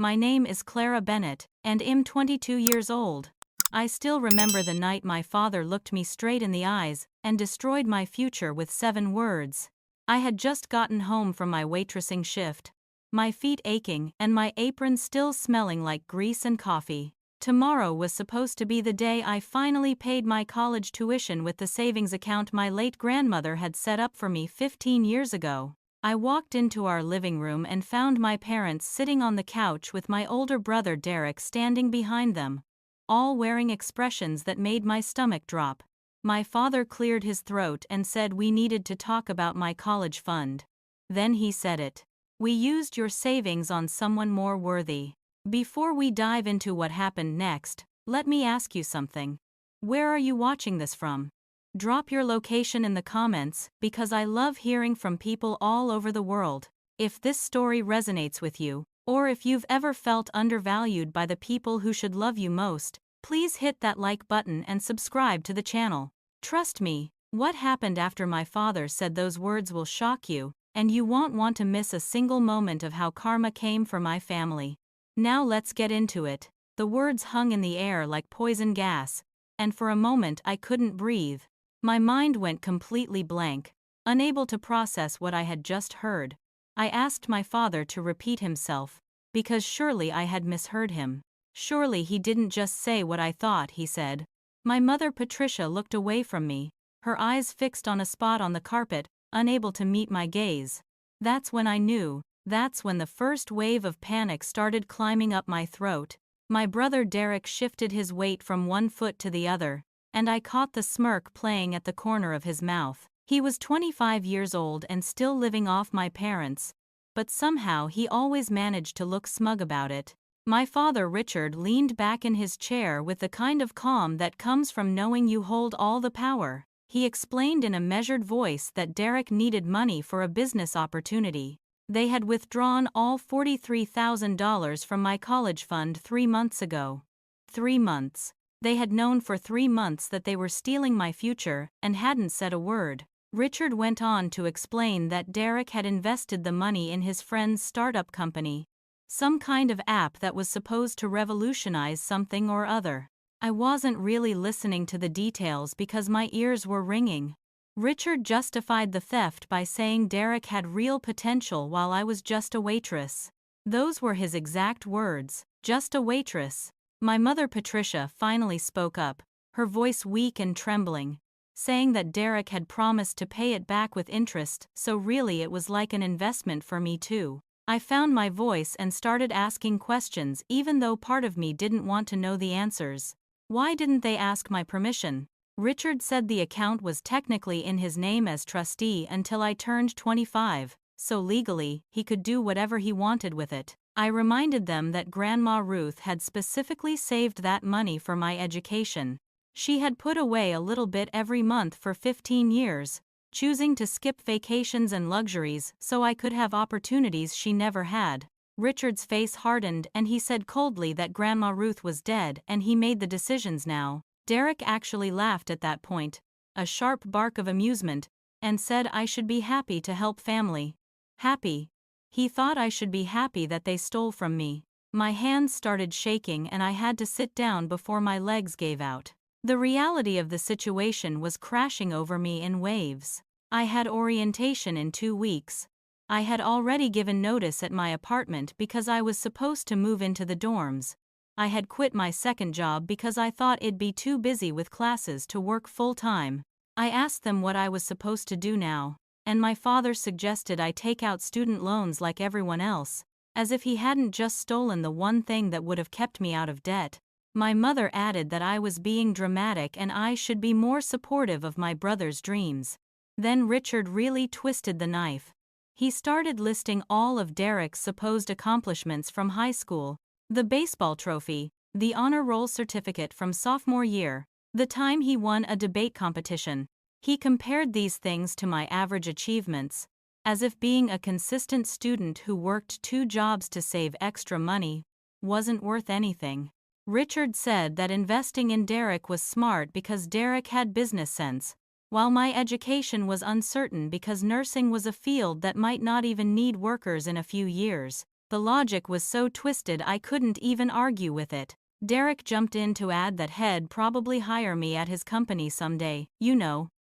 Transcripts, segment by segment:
My name is Clara Bennett, and I'm 22 years old. I still remember the night my father looked me straight in the eyes and destroyed my future with 7 words. I had just gotten home from my waitressing shift, my feet aching and my apron still smelling like grease and coffee. Tomorrow was supposed to be the day I finally paid my college tuition with the savings account my late grandmother had set up for me 15 years ago. I walked into our living room and found my parents sitting on the couch with my older brother Derek standing behind them, all wearing expressions that made my stomach drop. My father cleared his throat and said we needed to talk about my college fund. Then he said it. We used your savings on someone more worthy. Before we dive into what happened next, let me ask you something. Where are you watching this from? Drop your location in the comments, because I love hearing from people all over the world. If this story resonates with you, or if you've ever felt undervalued by the people who should love you most, please hit that like button and subscribe to the channel. Trust me, what happened after my father said those words will shock you, and you won't want to miss a single moment of how karma came for my family. Now let's get into it. The words hung in the air like poison gas, and for a moment I couldn't breathe. My mind went completely blank, unable to process what I had just heard. I asked my father to repeat himself, because surely I had misheard him. Surely he didn't just say what I thought he said. My mother Patricia looked away from me, her eyes fixed on a spot on the carpet, unable to meet my gaze. That's when I knew. That's when the first wave of panic started climbing up my throat. My brother Derek shifted his weight from one foot to the other, and I caught the smirk playing at the corner of his mouth. He was 25 years old and still living off my parents, but somehow he always managed to look smug about it. My father Richard leaned back in his chair with the kind of calm that comes from knowing you hold all the power. He explained in a measured voice that Derek needed money for a business opportunity. They had withdrawn all $43,000 from my college fund 3 months ago. 3 months. They had known for 3 months that they were stealing my future and hadn't said a word. Richard went on to explain that Derek had invested the money in his friend's startup company, some kind of app that was supposed to revolutionize something or other. I wasn't really listening to the details because my ears were ringing. Richard justified the theft by saying Derek had real potential while I was just a waitress. Those were his exact words, just a waitress. My mother Patricia finally spoke up, her voice weak and trembling, saying that Derek had promised to pay it back with interest, so really it was like an investment for me too. I found my voice and started asking questions even though part of me didn't want to know the answers. Why didn't they ask my permission? Richard said the account was technically in his name as trustee until I turned 25, so legally, he could do whatever he wanted with it. I reminded them that Grandma Ruth had specifically saved that money for my education. She had put away a little bit every month for 15 years, choosing to skip vacations and luxuries so I could have opportunities she never had. Richard's face hardened and he said coldly that Grandma Ruth was dead and he made the decisions now. Derek actually laughed at that point, a sharp bark of amusement, and said I should be happy to help family. Happy? He thought I should be happy that they stole from me. My hands started shaking and I had to sit down before my legs gave out. The reality of the situation was crashing over me in waves. I had orientation in 2 weeks. I had already given notice at my apartment because I was supposed to move into the dorms. I had quit my second job because I thought it'd be too busy with classes to work full-time. I asked them what I was supposed to do now, and my father suggested I take out student loans like everyone else, as if he hadn't just stolen the one thing that would have kept me out of debt. My mother added that I was being dramatic and I should be more supportive of my brother's dreams. Then Richard really twisted the knife. He started listing all of Derek's supposed accomplishments from high school. The baseball trophy, the honor roll certificate from sophomore year, the time he won a debate competition. He compared these things to my average achievements, as if being a consistent student who worked 2 jobs to save extra money wasn't worth anything. Richard said that investing in Derek was smart because Derek had business sense, while my education was uncertain because nursing was a field that might not even need workers in a few years. The logic was so twisted I couldn't even argue with it. Derek jumped in to add that he'd probably hire me at his company someday,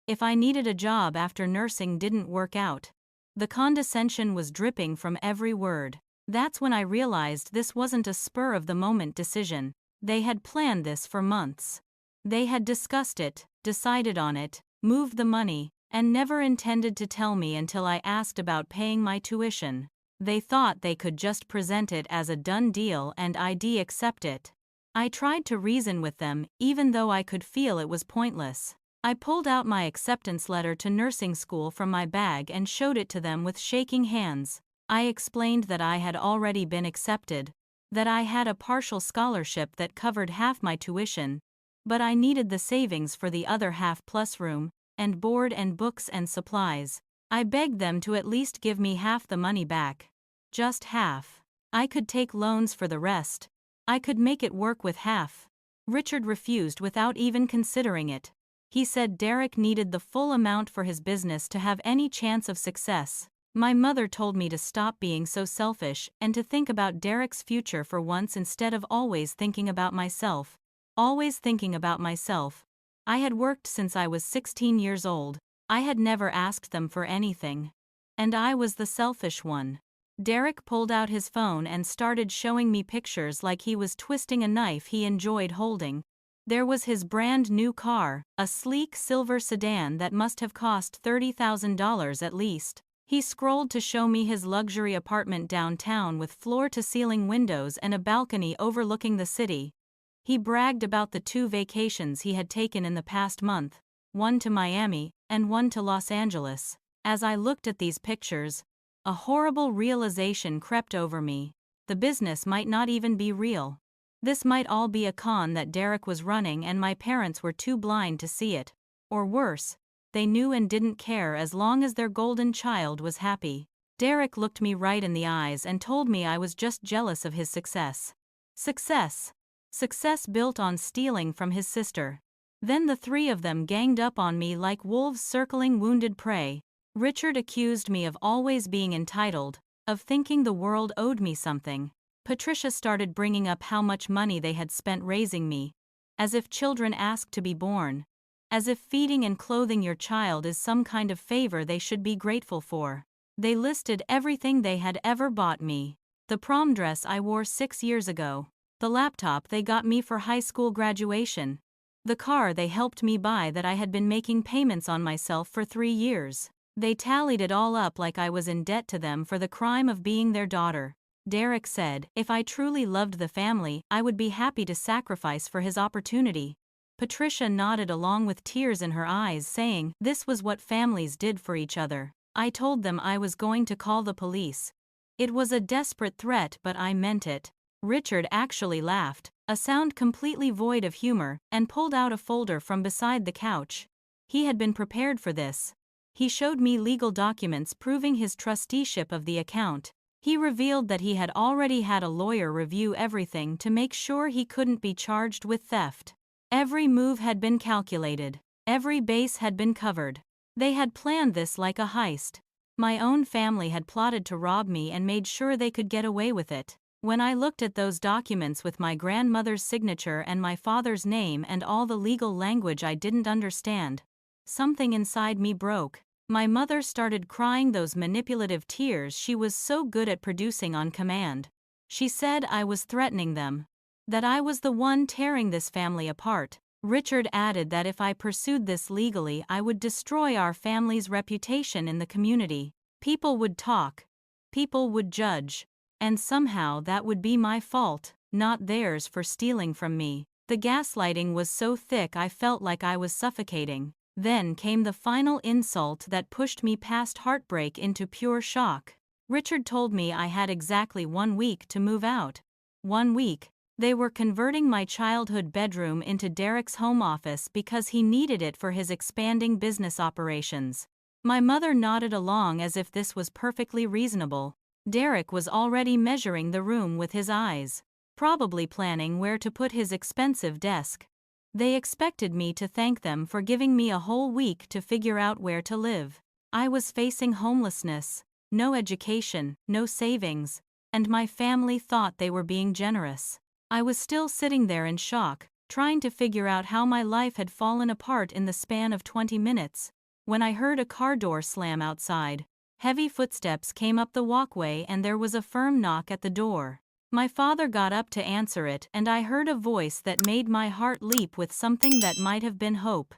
if I needed a job after nursing didn't work out. The condescension was dripping from every word. That's when I realized this wasn't a spur-of-the-moment decision. They had planned this for months. They had discussed it, decided on it, moved the money, and never intended to tell me until I asked about paying my tuition. They thought they could just present it as a done deal and I'd accept it. I tried to reason with them, even though I could feel it was pointless. I pulled out my acceptance letter to nursing school from my bag and showed it to them with shaking hands. I explained that I had already been accepted, that I had a partial scholarship that covered half my tuition, but I needed the savings for the other half plus room, and board and books and supplies. I begged them to at least give me half the money back. Just half. I could take loans for the rest. I could make it work with half. Richard refused without even considering it. He said Derek needed the full amount for his business to have any chance of success. My mother told me to stop being so selfish and to think about Derek's future for once instead of always thinking about myself. Always thinking about myself. I had worked since I was 16 years old. I had never asked them for anything. And I was the selfish one. Derek pulled out his phone and started showing me pictures like he was twisting a knife he enjoyed holding. There was his brand new car, a sleek silver sedan that must have cost $30,000 at least. He scrolled to show me his luxury apartment downtown with floor-to-ceiling windows and a balcony overlooking the city. He bragged about the 2 vacations he had taken in the past month, one to Miami and one to Los Angeles. As I looked at these pictures, a horrible realization crept over me. The business might not even be real. This might all be a con that Derek was running and my parents were too blind to see it. Or worse, they knew and didn't care as long as their golden child was happy. Derek looked me right in the eyes and told me I was just jealous of his success. Success. Success built on stealing from his sister. Then the 3 of them ganged up on me like wolves circling wounded prey. Richard accused me of always being entitled, of thinking the world owed me something. Patricia started bringing up how much money they had spent raising me. As if children ask to be born. As if feeding and clothing your child is some kind of favor they should be grateful for. They listed everything they had ever bought me. The prom dress I wore 6 years ago. The laptop they got me for high school graduation. The car they helped me buy that I had been making payments on myself for 3 years. They tallied it all up like I was in debt to them for the crime of being their daughter. Derek said, if I truly loved the family, I would be happy to sacrifice for his opportunity. Patricia nodded along with tears in her eyes, saying, this was what families did for each other. I told them I was going to call the police. It was a desperate threat, but I meant it. Richard actually laughed, a sound completely void of humor, and pulled out a folder from beside the couch. He had been prepared for this. He showed me legal documents proving his trusteeship of the account. He revealed that he had already had a lawyer review everything to make sure he couldn't be charged with theft. Every move had been calculated. Every base had been covered. They had planned this like a heist. My own family had plotted to rob me and made sure they could get away with it. When I looked at those documents with my grandmother's signature and my father's name and all the legal language I didn't understand, something inside me broke. My mother started crying those manipulative tears she was so good at producing on command. She said I was threatening them. That I was the one tearing this family apart. Richard added that if I pursued this legally, I would destroy our family's reputation in the community. People would talk. People would judge. And somehow that would be my fault, not theirs for stealing from me. The gaslighting was so thick I felt like I was suffocating. Then came the final insult that pushed me past heartbreak into pure shock. Richard told me I had exactly 1 week to move out. 1 week. They were converting my childhood bedroom into Derek's home office because he needed it for his expanding business operations. My mother nodded along as if this was perfectly reasonable. Derek was already measuring the room with his eyes, probably planning where to put his expensive desk. They expected me to thank them for giving me a whole week to figure out where to live. I was facing homelessness, no education, no savings, and my family thought they were being generous. I was still sitting there in shock, trying to figure out how my life had fallen apart in the span of 20 minutes, when I heard a car door slam outside. Heavy footsteps came up the walkway and there was a firm knock at the door. My father got up to answer it and I heard a voice that made my heart leap with something that might have been hope.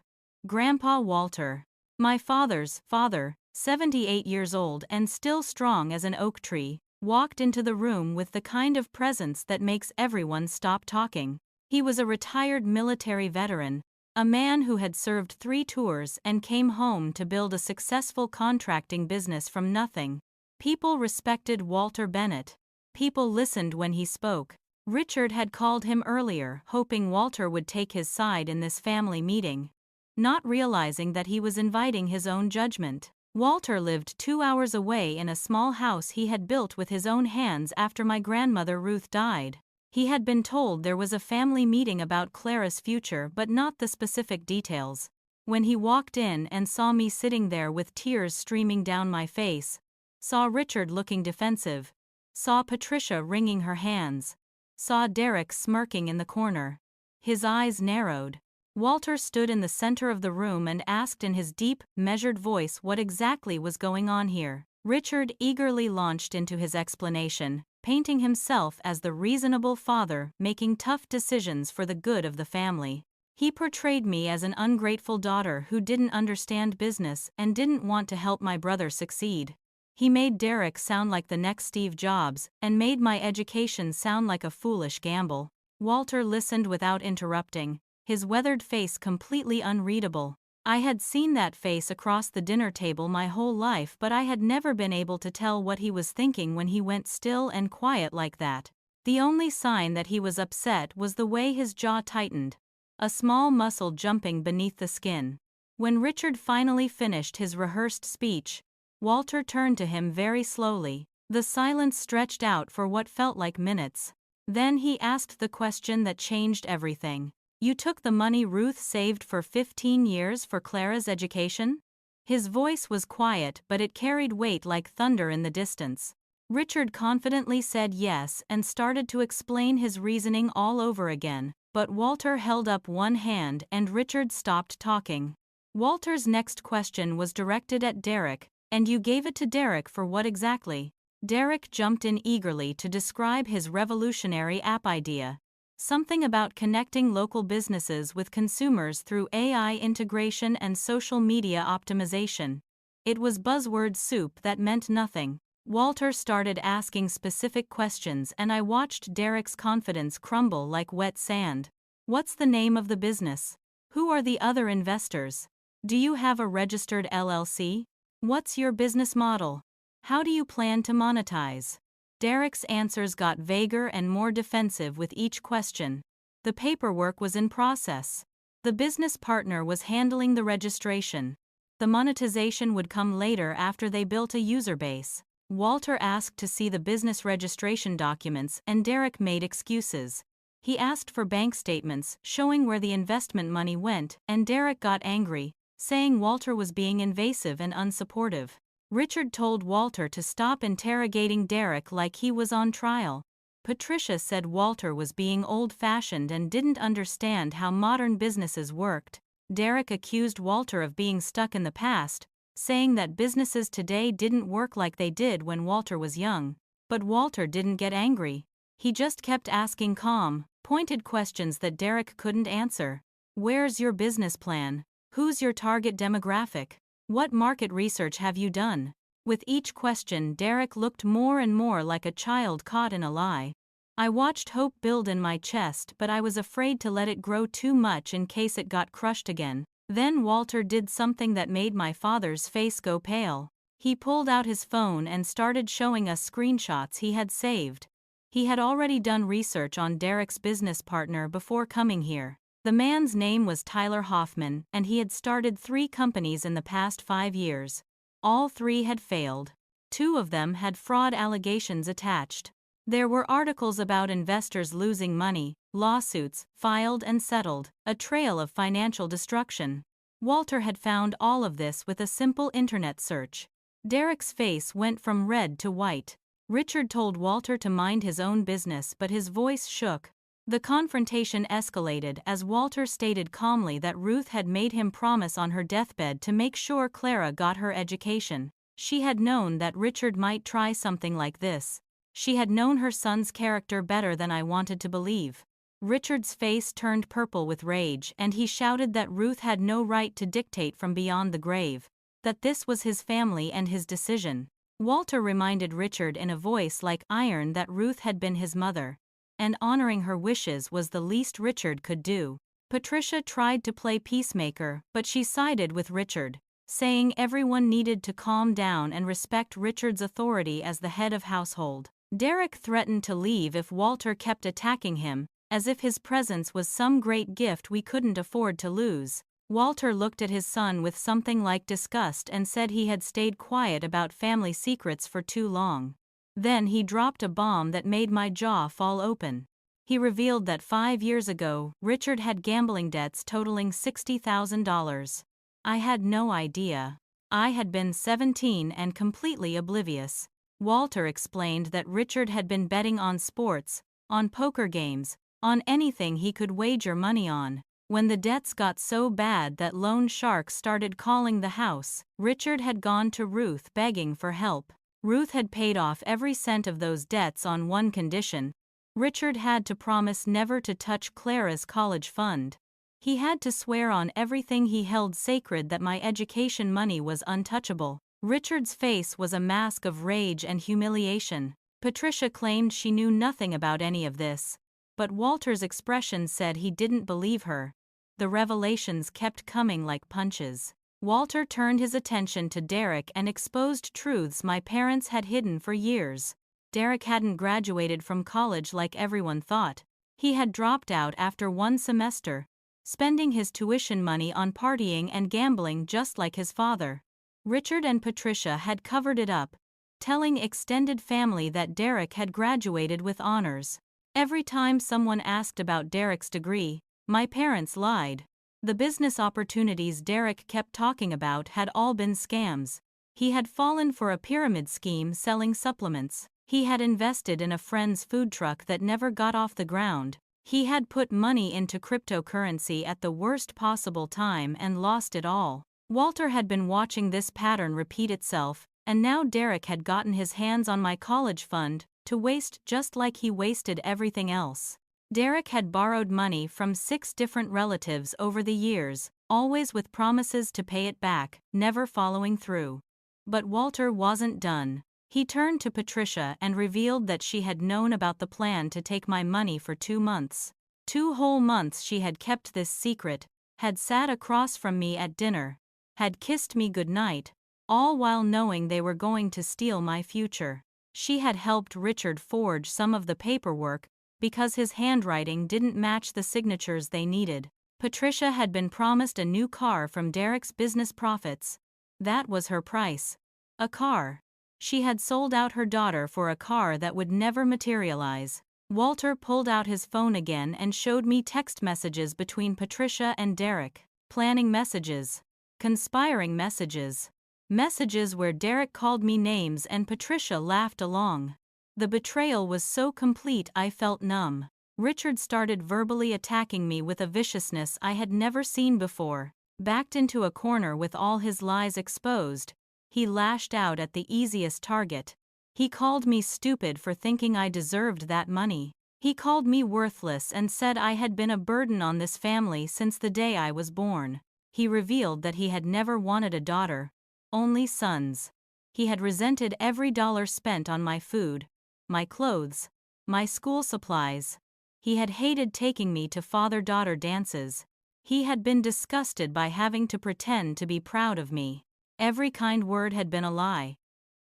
Grandpa Walter. My father's father, 78 years old and still strong as an oak tree, walked into the room with the kind of presence that makes everyone stop talking. He was a retired military veteran, a man who had served 3 tours and came home to build a successful contracting business from nothing. People respected Walter Bennett. People listened when he spoke. Richard had called him earlier, hoping Walter would take his side in this family meeting, not realizing that he was inviting his own judgment. Walter lived 2 hours away in a small house he had built with his own hands after my grandmother Ruth died. He had been told there was a family meeting about Clara's future but not the specific details. When he walked in and saw me sitting there with tears streaming down my face, saw Richard looking defensive, saw Patricia wringing her hands, saw Derek smirking in the corner, his eyes narrowed. Walter stood in the center of the room and asked in his deep, measured voice what exactly was going on here. Richard eagerly launched into his explanation, painting himself as the reasonable father making tough decisions for the good of the family. He portrayed me as an ungrateful daughter who didn't understand business and didn't want to help my brother succeed. He made Derek sound like the next Steve Jobs and made my education sound like a foolish gamble. Walter listened without interrupting, his weathered face completely unreadable. I had seen that face across the dinner table my whole life, but I had never been able to tell what he was thinking when he went still and quiet like that. The only sign that he was upset was the way his jaw tightened, a small muscle jumping beneath the skin. When Richard finally finished his rehearsed speech, Walter turned to him very slowly. The silence stretched out for what felt like minutes. Then he asked the question that changed everything. "You took the money Ruth saved for 15 years for Clara's education?" His voice was quiet, but it carried weight like thunder in the distance. Richard confidently said yes and started to explain his reasoning all over again, but Walter held up one hand and Richard stopped talking. Walter's next question was directed at Derek. "And you gave it to Derek for what exactly?" Derek jumped in eagerly to describe his revolutionary app idea. Something about connecting local businesses with consumers through AI integration and social media optimization. It was buzzword soup that meant nothing. Walter started asking specific questions and I watched Derek's confidence crumble like wet sand. "What's the name of the business? Who are the other investors? Do you have a registered LLC? What's your business model? How do you plan to monetize?" Derek's answers got vaguer and more defensive with each question. The paperwork was in process. The business partner was handling the registration. The monetization would come later after they built a user base. Walter asked to see the business registration documents and Derek made excuses. He asked for bank statements showing where the investment money went and Derek got angry, saying Walter was being invasive and unsupportive. Richard told Walter to stop interrogating Derek like he was on trial. Patricia said Walter was being old-fashioned and didn't understand how modern businesses worked. Derek accused Walter of being stuck in the past, saying that businesses today didn't work like they did when Walter was young. But Walter didn't get angry. He just kept asking calm, pointed questions that Derek couldn't answer. "Where's your business plan? Who's your target demographic? What market research have you done?" With each question, Derek looked more and more like a child caught in a lie. I watched hope build in my chest, but I was afraid to let it grow too much in case it got crushed again. Then Walter did something that made my father's face go pale. He pulled out his phone and started showing us screenshots he had saved. He had already done research on Derek's business partner before coming here. The man's name was Tyler Hoffman, and he had started 3 companies in the past 5 years. All 3 had failed. 2 of them had fraud allegations attached. There were articles about investors losing money, lawsuits filed and settled, a trail of financial destruction. Walter had found all of this with a simple internet search. Derek's face went from red to white. Richard told Walter to mind his own business, but his voice shook. The confrontation escalated as Walter stated calmly that Ruth had made him promise on her deathbed to make sure Clara got her education. She had known that Richard might try something like this. She had known her son's character better than I wanted to believe. Richard's face turned purple with rage, and he shouted that Ruth had no right to dictate from beyond the grave, that this was his family and his decision. Walter reminded Richard in a voice like iron that Ruth had been his mother, and honoring her wishes was the least Richard could do. Patricia tried to play peacemaker, but she sided with Richard, saying everyone needed to calm down and respect Richard's authority as the head of household. Derek threatened to leave if Walter kept attacking him, as if his presence was some great gift we couldn't afford to lose. Walter looked at his son with something like disgust and said he had stayed quiet about family secrets for too long. Then he dropped a bomb that made my jaw fall open. He revealed that 5 years ago, Richard had gambling debts totaling $60,000. I had no idea. I had been 17 and completely oblivious. Walter explained that Richard had been betting on sports, on poker games, on anything he could wager money on. When the debts got so bad that loan sharks started calling the house, Richard had gone to Ruth begging for help. Ruth had paid off every cent of those debts on one condition. Richard had to promise never to touch Clara's college fund. He had to swear on everything he held sacred that my education money was untouchable. Richard's face was a mask of rage and humiliation. Patricia claimed she knew nothing about any of this, but Walter's expression said he didn't believe her. The revelations kept coming like punches. Walter turned his attention to Derek and exposed truths my parents had hidden for years. Derek hadn't graduated from college like everyone thought. He had dropped out after one semester, spending his tuition money on partying and gambling just like his father. Richard and Patricia had covered it up, telling extended family that Derek had graduated with honors. Every time someone asked about Derek's degree, my parents lied. The business opportunities Derek kept talking about had all been scams. He had fallen for a pyramid scheme selling supplements. He had invested in a friend's food truck that never got off the ground. He had put money into cryptocurrency at the worst possible time and lost it all. Walter had been watching this pattern repeat itself, and now Derek had gotten his hands on my college fund to waste just like he wasted everything else. Derek had borrowed money from 6 different relatives over the years, always with promises to pay it back, never following through. But Walter wasn't done. He turned to Patricia and revealed that she had known about the plan to take my money for 2 months. 2 whole months she had kept this secret, had sat across from me at dinner, had kissed me goodnight, all while knowing they were going to steal my future. She had helped Richard forge some of the paperwork because his handwriting didn't match the signatures they needed. Patricia had been promised a new car from Derek's business profits. That was her price. A car. She had sold out her daughter for a car that would never materialize. Walter pulled out his phone again and showed me text messages between Patricia and Derek. Planning messages. Conspiring messages. Messages where Derek called me names and Patricia laughed along. The betrayal was so complete I felt numb. Richard started verbally attacking me with a viciousness I had never seen before. Backed into a corner with all his lies exposed, he lashed out at the easiest target. He called me stupid for thinking I deserved that money. He called me worthless and said I had been a burden on this family since the day I was born. He revealed that he had never wanted a daughter, only sons. He had resented every dollar spent on my food, my clothes, my school supplies. He had hated taking me to father-daughter dances. He had been disgusted by having to pretend to be proud of me. Every kind word had been a lie.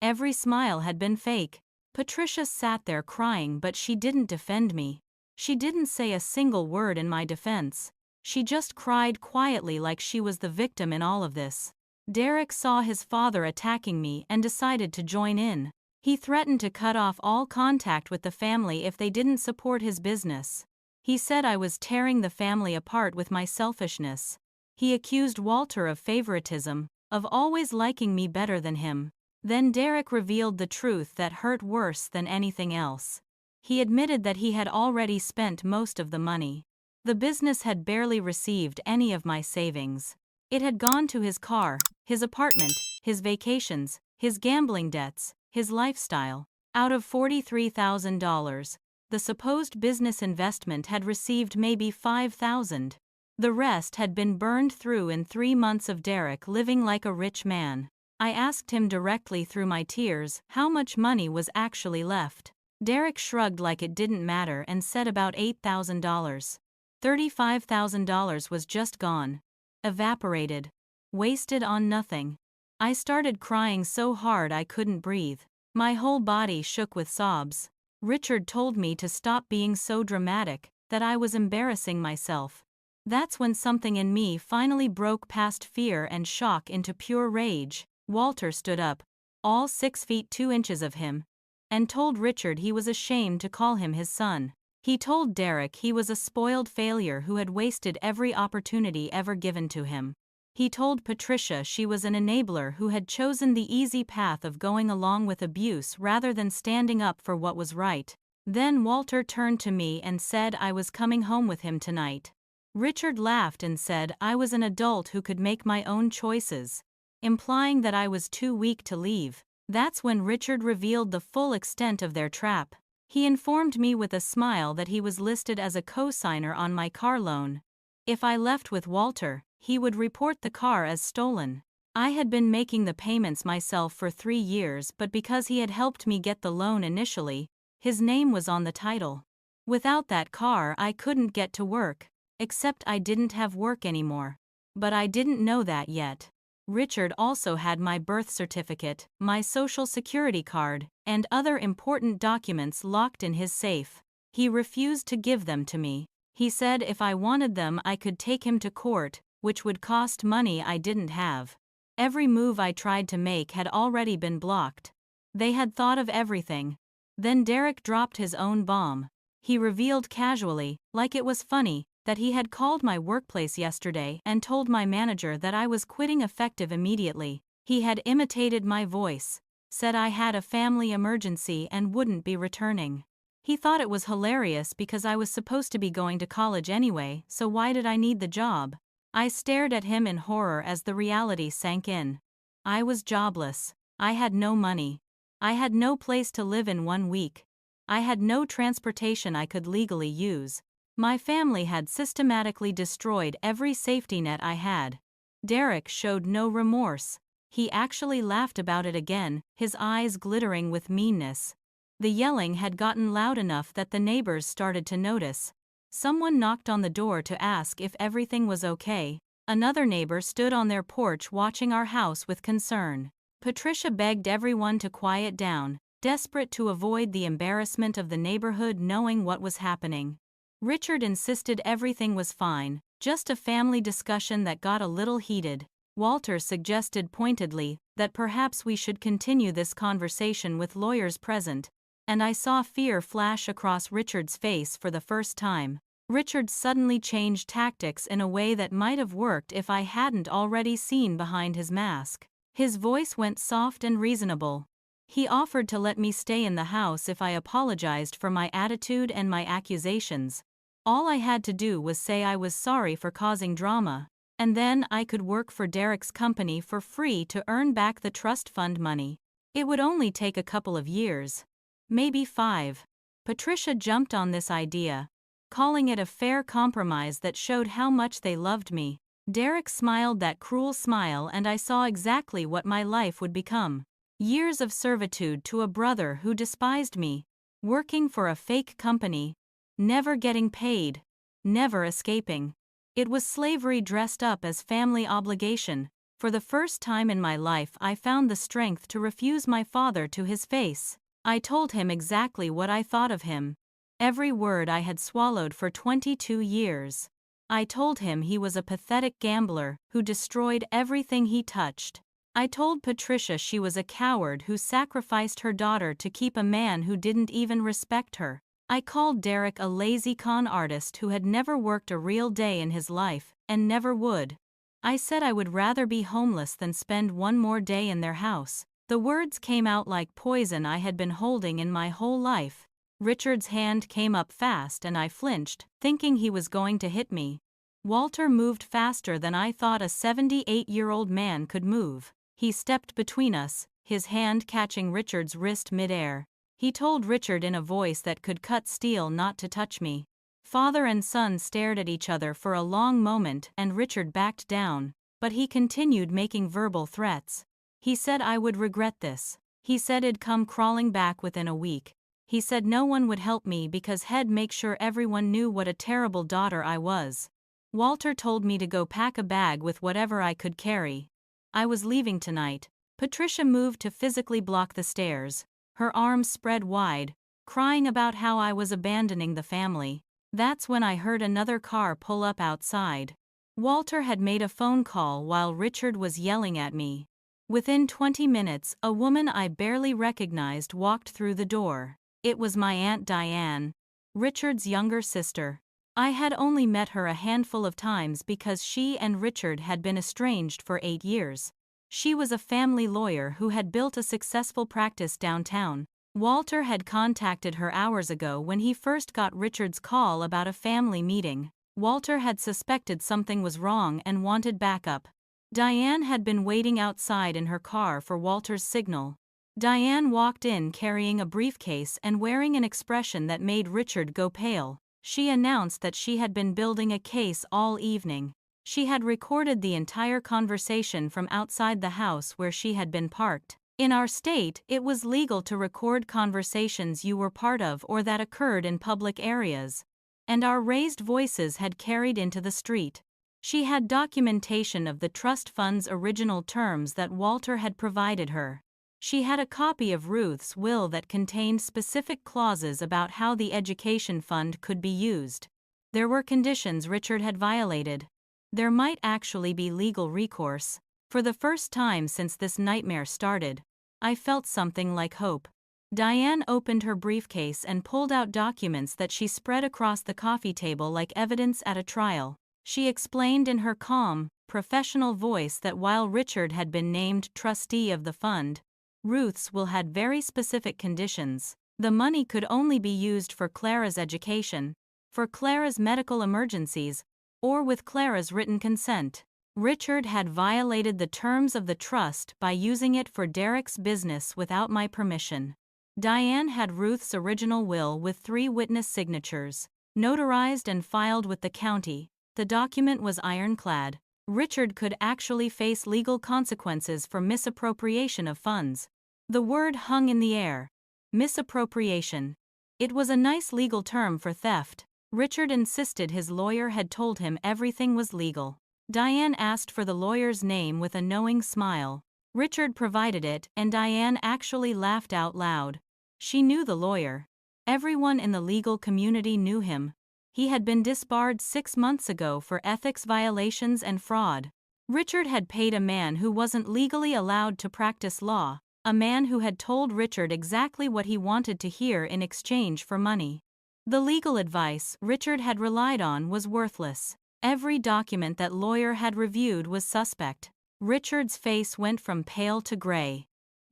Every smile had been fake. Patricia sat there crying, but she didn't defend me. She didn't say a single word in my defense. She just cried quietly like she was the victim in all of this. Derek saw his father attacking me and decided to join in. He threatened to cut off all contact with the family if they didn't support his business. He said I was tearing the family apart with my selfishness. He accused Walter of favoritism, of always liking me better than him. Then Derek revealed the truth that hurt worse than anything else. He admitted that he had already spent most of the money. The business had barely received any of my savings. It had gone to his car, his apartment, his vacations, his gambling debts, his lifestyle. Out of $43,000, the supposed business investment had received maybe $5,000. The rest had been burned through in 3 months of Derek living like a rich man. I asked him directly through my tears how much money was actually left. Derek shrugged like it didn't matter and said about $8,000. $35,000 was just gone. Evaporated. Wasted on nothing. I started crying so hard I couldn't breathe. My whole body shook with sobs. Richard told me to stop being so dramatic, that I was embarrassing myself. That's when something in me finally broke past fear and shock into pure rage. Walter stood up, all 6 feet 2 inches of him, and told Richard he was ashamed to call him his son. He told Derek he was a spoiled failure who had wasted every opportunity ever given to him. He told Patricia she was an enabler who had chosen the easy path of going along with abuse rather than standing up for what was right. Then Walter turned to me and said I was coming home with him tonight. Richard laughed and said I was an adult who could make my own choices, implying that I was too weak to leave. That's when Richard revealed the full extent of their trap. He informed me with a smile that he was listed as a co-signer on my car loan. If I left with Walter, he would report the car as stolen. I had been making the payments myself for 3 years, but because he had helped me get the loan initially, his name was on the title. Without that car I couldn't get to work, except I didn't have work anymore. But I didn't know that yet. Richard also had my birth certificate, my social security card, and other important documents locked in his safe. He refused to give them to me. He said if I wanted them I could take him to court, which would cost money I didn't have. Every move I tried to make had already been blocked. They had thought of everything. Then Derek dropped his own bomb. He revealed casually, like it was funny, that he had called my workplace yesterday and told my manager that I was quitting effective immediately. He had imitated my voice, said I had a family emergency and wouldn't be returning. He thought it was hilarious because I was supposed to be going to college anyway, so why did I need the job? I stared at him in horror as the reality sank in. I was jobless. I had no money. I had no place to live in 1 week. I had no transportation I could legally use. My family had systematically destroyed every safety net I had. Derek showed no remorse. He actually laughed about it again, his eyes glittering with meanness. The yelling had gotten loud enough that the neighbors started to notice. Someone knocked on the door to ask if everything was okay. Another neighbor stood on their porch watching our house with concern. Patricia begged everyone to quiet down, desperate to avoid the embarrassment of the neighborhood knowing what was happening. Richard insisted everything was fine, just a family discussion that got a little heated. Walter suggested pointedly that perhaps we should continue this conversation with lawyers present, and I saw fear flash across Richard's face for the first time. Richard suddenly changed tactics in a way that might have worked if I hadn't already seen behind his mask. His voice went soft and reasonable. He offered to let me stay in the house if I apologized for my attitude and my accusations. All I had to do was say I was sorry for causing drama, and then I could work for Derek's company for free to earn back the trust fund money. It would only take a couple of years. Maybe 5. Patricia jumped on this idea, calling it a fair compromise that showed how much they loved me. Derek smiled that cruel smile and I saw exactly what my life would become. Years of servitude to a brother who despised me, working for a fake company, never getting paid, never escaping. It was slavery dressed up as family obligation. For the first time in my life I found the strength to refuse my father to his face. I told him exactly what I thought of him. Every word I had swallowed for 22 years. I told him he was a pathetic gambler who destroyed everything he touched. I told Patricia she was a coward who sacrificed her daughter to keep a man who didn't even respect her. I called Derek a lazy con artist who had never worked a real day in his life, and never would. I said I would rather be homeless than spend one more day in their house. The words came out like poison I had been holding in my whole life. Richard's hand came up fast and I flinched, thinking he was going to hit me. Walter moved faster than I thought a 78-year-old man could move. He stepped between us, his hand catching Richard's wrist mid-air. He told Richard in a voice that could cut steel not to touch me. Father and son stared at each other for a long moment and Richard backed down, but he continued making verbal threats. He said I would regret this. He said I'd come crawling back within a week. He said no one would help me because he'd make sure everyone knew what a terrible daughter I was. Walter told me to go pack a bag with whatever I could carry. I was leaving tonight. Patricia moved to physically block the stairs, her arms spread wide, crying about how I was abandoning the family. That's when I heard another car pull up outside. Walter had made a phone call while Richard was yelling at me. Within 20 minutes, a woman I barely recognized walked through the door. It was my Aunt Diane, Richard's younger sister. I had only met her a handful of times because she and Richard had been estranged for 8 years. She was a family lawyer who had built a successful practice downtown. Walter had contacted her hours ago when he first got Richard's call about a family meeting. Walter had suspected something was wrong and wanted backup. Diane had been waiting outside in her car for Walter's signal. Diane walked in carrying a briefcase and wearing an expression that made Richard go pale. She announced that she had been building a case all evening. She had recorded the entire conversation from outside the house where she had been parked. In our state, it was legal to record conversations you were part of or that occurred in public areas. And our raised voices had carried into the street. She had documentation of the trust fund's original terms that Walter had provided her. She had a copy of Ruth's will that contained specific clauses about how the education fund could be used. There were conditions Richard had violated. There might actually be legal recourse. For the first time since this nightmare started, I felt something like hope. Diane opened her briefcase and pulled out documents that she spread across the coffee table like evidence at a trial. She explained in her calm, professional voice that while Richard had been named trustee of the fund, Ruth's will had very specific conditions. The money could only be used for Clara's education, for Clara's medical emergencies, or with Clara's written consent. Richard had violated the terms of the trust by using it for Derek's business without my permission. Diane had Ruth's original will with 3 witness signatures, notarized and filed with the county. The document was ironclad. Richard could actually face legal consequences for misappropriation of funds. The word hung in the air. Misappropriation. It was a nice legal term for theft. Richard insisted his lawyer had told him everything was legal. Diane asked for the lawyer's name with a knowing smile. Richard provided it, and Diane actually laughed out loud. She knew the lawyer. Everyone in the legal community knew him. He had been disbarred 6 months ago for ethics violations and fraud. Richard had paid a man who wasn't legally allowed to practice law, a man who had told Richard exactly what he wanted to hear in exchange for money. The legal advice Richard had relied on was worthless. Every document that lawyer had reviewed was suspect. Richard's face went from pale to gray.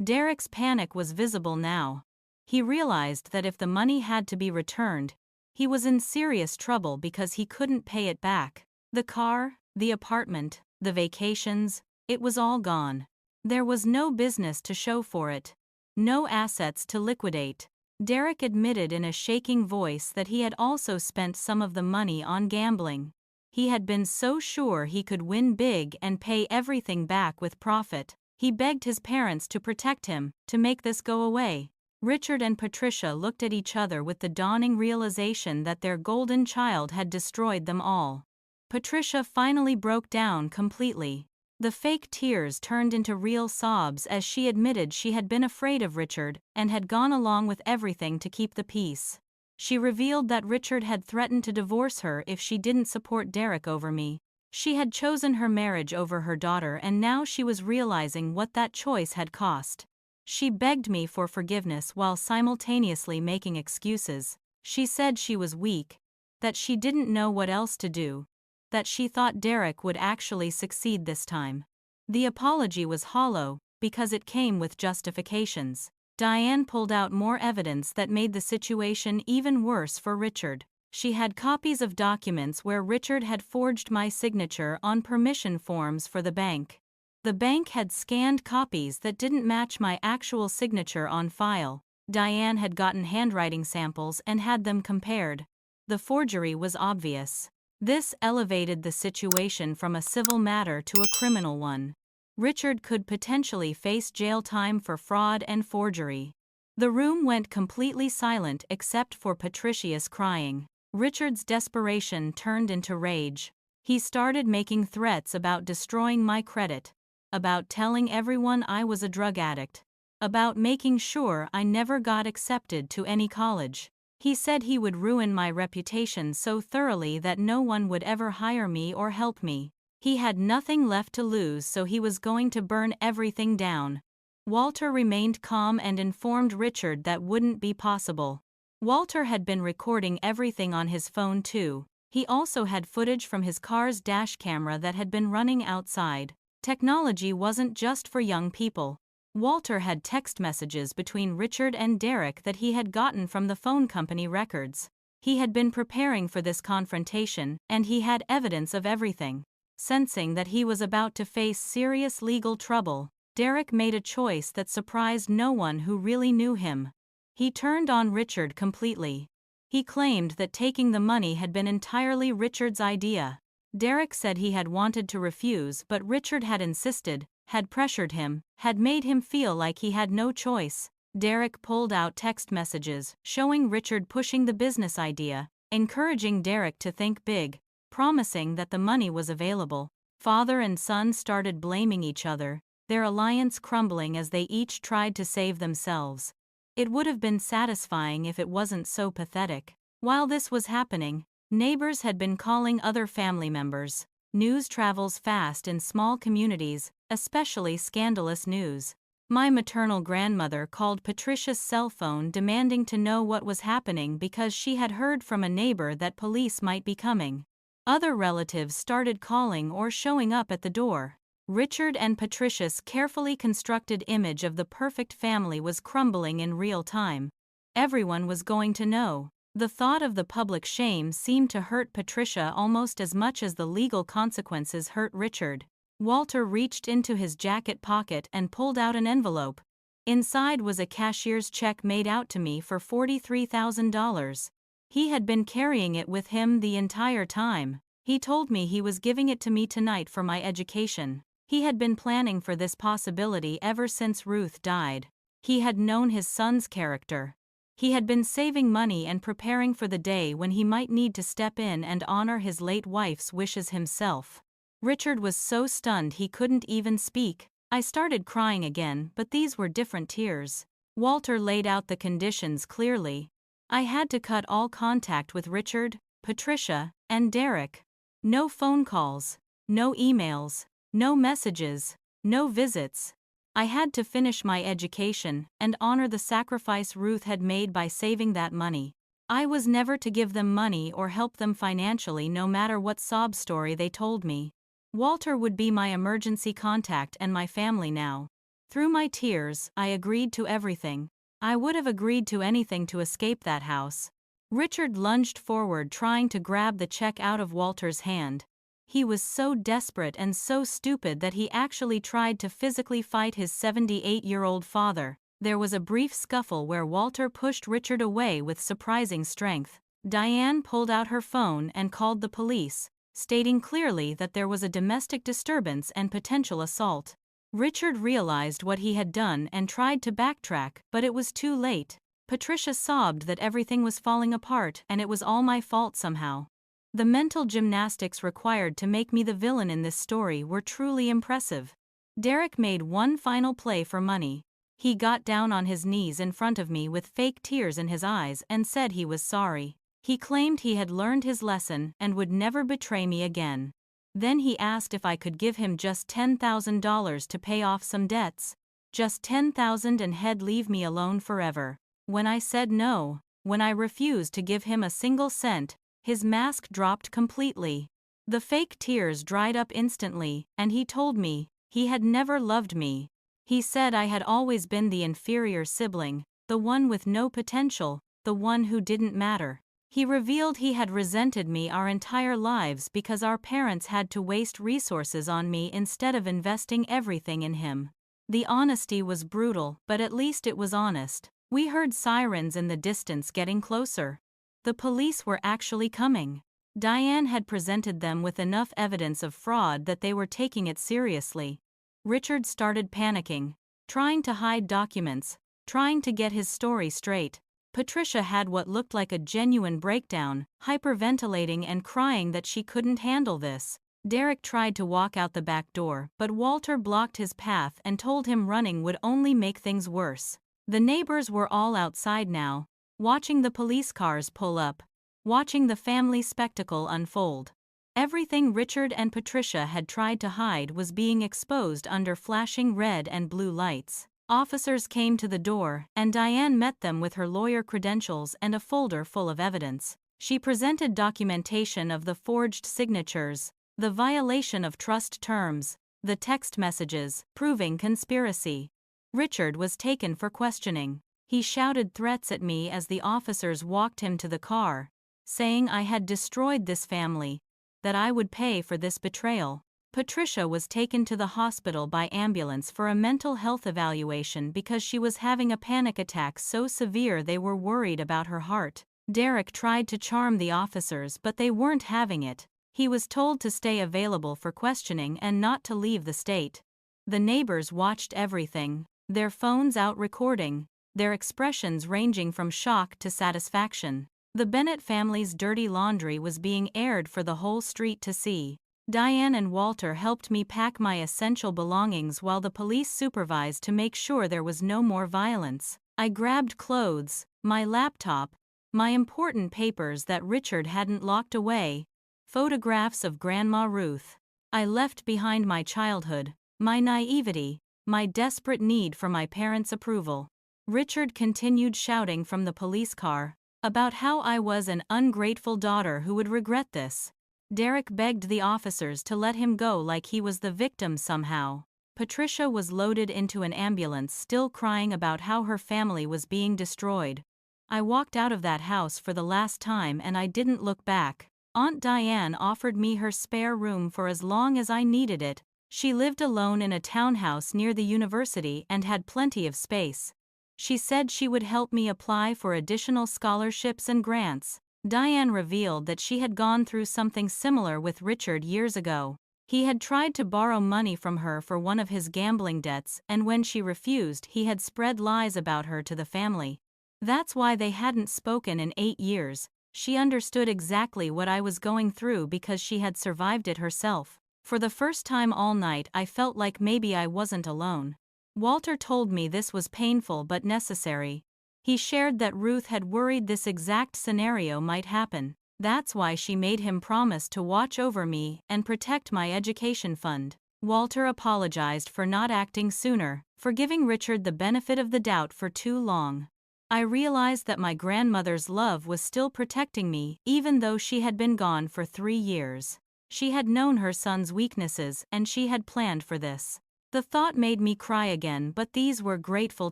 Derek's panic was visible now. He realized that if the money had to be returned, he was in serious trouble because he couldn't pay it back. The car, the apartment, the vacations, it was all gone. There was no business to show for it. No assets to liquidate. Derek admitted in a shaking voice that he had also spent some of the money on gambling. He had been so sure he could win big and pay everything back with profit. He begged his parents to protect him, to make this go away. Richard and Patricia looked at each other with the dawning realization that their golden child had destroyed them all. Patricia finally broke down completely. The fake tears turned into real sobs as she admitted she had been afraid of Richard and had gone along with everything to keep the peace. She revealed that Richard had threatened to divorce her if she didn't support Derek over me. She had chosen her marriage over her daughter and now she was realizing what that choice had cost. She begged me for forgiveness while simultaneously making excuses. She said she was weak, that she didn't know what else to do, that she thought Derek would actually succeed this time. The apology was hollow, because it came with justifications. Diane pulled out more evidence that made the situation even worse for Richard. She had copies of documents where Richard had forged my signature on permission forms for the bank. The bank had scanned copies that didn't match my actual signature on file. Diane had gotten handwriting samples and had them compared. The forgery was obvious. This elevated the situation from a civil matter to a criminal one. Richard could potentially face jail time for fraud and forgery. The room went completely silent except for Patricia's crying. Richard's desperation turned into rage. He started making threats about destroying my credit, about telling everyone I was a drug addict, about making sure I never got accepted to any college. He said he would ruin my reputation so thoroughly that no one would ever hire me or help me. He had nothing left to lose, so he was going to burn everything down. Walter remained calm and informed Richard that wouldn't be possible. Walter had been recording everything on his phone too. He also had footage from his car's dash camera that had been running outside. Technology wasn't just for young people. Walter had text messages between Richard and Derek that he had gotten from the phone company records. He had been preparing for this confrontation, and he had evidence of everything. Sensing that he was about to face serious legal trouble, Derek made a choice that surprised no one who really knew him. He turned on Richard completely. He claimed that taking the money had been entirely Richard's idea. Derek said he had wanted to refuse, but Richard had insisted, had pressured him, had made him feel like he had no choice. Derek pulled out text messages showing Richard pushing the business idea, encouraging Derek to think big, promising that the money was available. Father and son started blaming each other, their alliance crumbling as they each tried to save themselves. It would have been satisfying if it wasn't so pathetic. While this was happening, neighbors had been calling other family members. News travels fast in small communities, especially scandalous news. My maternal grandmother called Patricia's cell phone demanding to know what was happening because she had heard from a neighbor that police might be coming. Other relatives started calling or showing up at the door. Richard and Patricia's carefully constructed image of the perfect family was crumbling in real time. Everyone was going to know. The thought of the public shame seemed to hurt Patricia almost as much as the legal consequences hurt Richard. Walter reached into his jacket pocket and pulled out an envelope. Inside was a cashier's check made out to me for $43,000. He had been carrying it with him the entire time. He told me he was giving it to me tonight for my education. He had been planning for this possibility ever since Ruth died. He had known his son's character. He had been saving money and preparing for the day when he might need to step in and honor his late wife's wishes himself. Richard was so stunned he couldn't even speak. I started crying again, but these were different tears. Walter laid out the conditions clearly. I had to cut all contact with Richard, Patricia, and Derek. No phone calls, no emails, no messages, no visits. I had to finish my education and honor the sacrifice Ruth had made by saving that money. I was never to give them money or help them financially, no matter what sob story they told me. Walter would be my emergency contact and my family now. Through my tears, I agreed to everything. I would have agreed to anything to escape that house. Richard lunged forward, trying to grab the check out of Walter's hand. He was so desperate and so stupid that he actually tried to physically fight his 78-year-old father. There was a brief scuffle where Walter pushed Richard away with surprising strength. Diane pulled out her phone and called the police, stating clearly that there was a domestic disturbance and potential assault. Richard realized what he had done and tried to backtrack, but it was too late. Patricia sobbed that everything was falling apart and it was all my fault somehow. The mental gymnastics required to make me the villain in this story were truly impressive. Derek made one final play for money. He got down on his knees in front of me with fake tears in his eyes and said he was sorry. He claimed he had learned his lesson and would never betray me again. Then he asked if I could give him just $10,000 to pay off some debts. Just $10,000 and he'd leave me alone forever. When I said no, when I refused to give him a single cent, his mask dropped completely. The fake tears dried up instantly, and he told me he had never loved me. He said I had always been the inferior sibling, the one with no potential, the one who didn't matter. He revealed he had resented me our entire lives because our parents had to waste resources on me instead of investing everything in him. The honesty was brutal, but at least it was honest. We heard sirens in the distance getting closer. The police were actually coming. Diane had presented them with enough evidence of fraud that they were taking it seriously. Richard started panicking, trying to hide documents, trying to get his story straight. Patricia had what looked like a genuine breakdown, hyperventilating and crying that she couldn't handle this. Derek tried to walk out the back door, but Walter blocked his path and told him running would only make things worse. The neighbors were all outside now, watching the police cars pull up, watching the family spectacle unfold. Everything Richard and Patricia had tried to hide was being exposed under flashing red and blue lights. Officers came to the door, and Diane met them with her lawyer credentials and a folder full of evidence. She presented documentation of the forged signatures, the violation of trust terms, the text messages, proving conspiracy. Richard was taken for questioning. He shouted threats at me as the officers walked him to the car, saying I had destroyed this family, that I would pay for this betrayal. Patricia was taken to the hospital by ambulance for a mental health evaluation because she was having a panic attack so severe they were worried about her heart. Derek tried to charm the officers, but they weren't having it. He was told to stay available for questioning and not to leave the state. The neighbors watched everything, their phones out recording, their expressions ranging from shock to satisfaction. The Bennett family's dirty laundry was being aired for the whole street to see. Diane and Walter helped me pack my essential belongings while the police supervised to make sure there was no more violence. I grabbed clothes, my laptop, my important papers that Richard hadn't locked away, photographs of Grandma Ruth. I left behind my childhood, my naivety, my desperate need for my parents' approval. Richard continued shouting from the police car about how I was an ungrateful daughter who would regret this. Derek begged the officers to let him go like he was the victim somehow. Patricia was loaded into an ambulance still crying about how her family was being destroyed. I walked out of that house for the last time and I didn't look back. Aunt Diane offered me her spare room for as long as I needed it. She lived alone in a townhouse near the university and had plenty of space. She said she would help me apply for additional scholarships and grants. Diane revealed that she had gone through something similar with Richard years ago. He had tried to borrow money from her for one of his gambling debts, and when she refused, he had spread lies about her to the family. That's why they hadn't spoken in 8 years. She understood exactly what I was going through because she had survived it herself. For the first time all night, I felt like maybe I wasn't alone. Walter told me this was painful but necessary. He shared that Ruth had worried this exact scenario might happen. That's why she made him promise to watch over me and protect my education fund. Walter apologized for not acting sooner, for giving Richard the benefit of the doubt for too long. I realized that my grandmother's love was still protecting me, even though she had been gone for 3 years. She had known her son's weaknesses, and she had planned for this. The thought made me cry again, but these were grateful